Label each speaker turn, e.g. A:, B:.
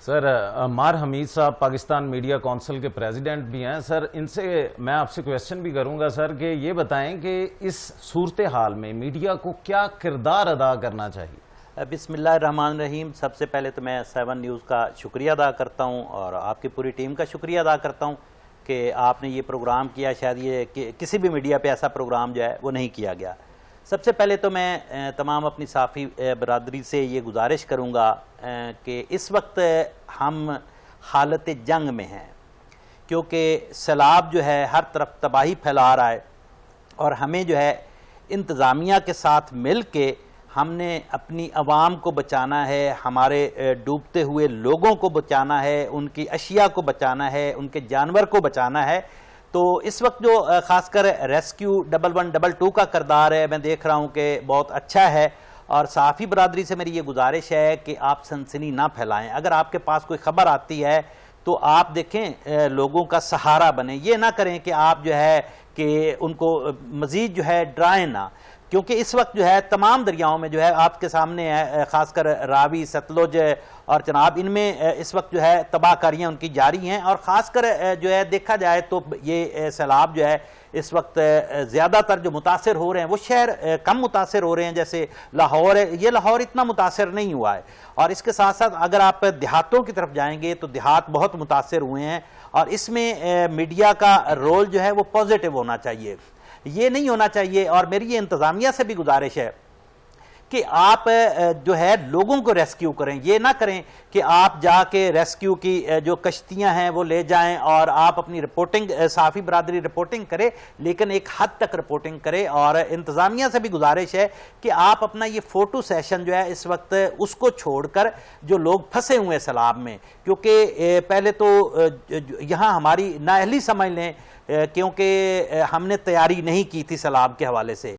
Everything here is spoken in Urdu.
A: سر عمار حمید صاحب پاکستان میڈیا کونسل کے پریزیڈنٹ بھی ہیں. سر ان سے میں آپ سے کویسچن بھی کروں گا سر کہ یہ بتائیں کہ اس صورتحال میں میڈیا کو کیا کردار ادا کرنا چاہیے؟
B: بسم اللہ الرحمن الرحیم. سب سے پہلے تو میں 7 نیوز کا شکریہ ادا کرتا ہوں اور آپ کی پوری ٹیم کا شکریہ ادا کرتا ہوں کہ آپ نے یہ پروگرام کیا. شاید یہ کسی بھی میڈیا پہ ایسا پروگرام جو ہے وہ نہیں کیا گیا. سب سے پہلے تو میں تمام اپنی صحافی برادری سے یہ گزارش کروں گا کہ اس وقت ہم حالت جنگ میں ہیں، کیونکہ سیلاب جو ہے ہر طرف تباہی پھیلا رہا ہے اور ہمیں جو ہے انتظامیہ کے ساتھ مل کے ہم نے اپنی عوام کو بچانا ہے، ہمارے ڈوبتے ہوئے لوگوں کو بچانا ہے، ان کی اشیاء کو بچانا ہے، ان کے جانور کو بچانا ہے. تو اس وقت جو خاص کر ریسکیو 1112 کا کردار ہے، میں دیکھ رہا ہوں کہ بہت اچھا ہے. اور صحافی برادری سے میری یہ گزارش ہے کہ آپ سنسنی نہ پھیلائیں. اگر آپ کے پاس کوئی خبر آتی ہے تو آپ دیکھیں لوگوں کا سہارا بنیں. یہ نہ کریں کہ آپ جو ہے کہ ان کو مزید جو ہے ڈرائیں نہ، کیونکہ اس وقت جو ہے تمام دریاؤں میں جو ہے آپ کے سامنے ہے، خاص کر راوی، ستلج اور چناب، ان میں اس وقت جو ہے تباہ کاریاں ان کی جاری ہیں. اور خاص کر جو ہے دیکھا جائے تو یہ سیلاب جو ہے اس وقت زیادہ تر جو متاثر ہو رہے ہیں وہ شہر کم متاثر ہو رہے ہیں، جیسے لاہور ہے. یہ لاہور اتنا متاثر نہیں ہوا ہے. اور اس کے ساتھ ساتھ اگر آپ دیہاتوں کی طرف جائیں گے تو دیہات بہت متاثر ہوئے ہیں. اور اس میں میڈیا کا رول جو ہے وہ پازیٹیو ہونا چاہیے، یہ نہیں ہونا چاہیے. اور میری یہ انتظامیہ سے بھی گزارش ہے کہ آپ جو ہے لوگوں کو ریسکیو کریں. یہ نہ کریں کہ آپ جا کے ریسکیو کی جو کشتیاں ہیں وہ لے جائیں اور آپ اپنی رپورٹنگ، صحافی برادری رپورٹنگ کرے، لیکن ایک حد تک رپورٹنگ کرے. اور انتظامیہ سے بھی گزارش ہے کہ آپ اپنا یہ فوٹو سیشن جو ہے اس وقت اس کو چھوڑ کر جو لوگ پھنسے ہوئے سیلاب میں، کیونکہ پہلے تو یہاں ہماری نااہلی سمجھ لیں، کیونکہ ہم نے تیاری نہیں کی تھی سیلاب کے حوالے سے.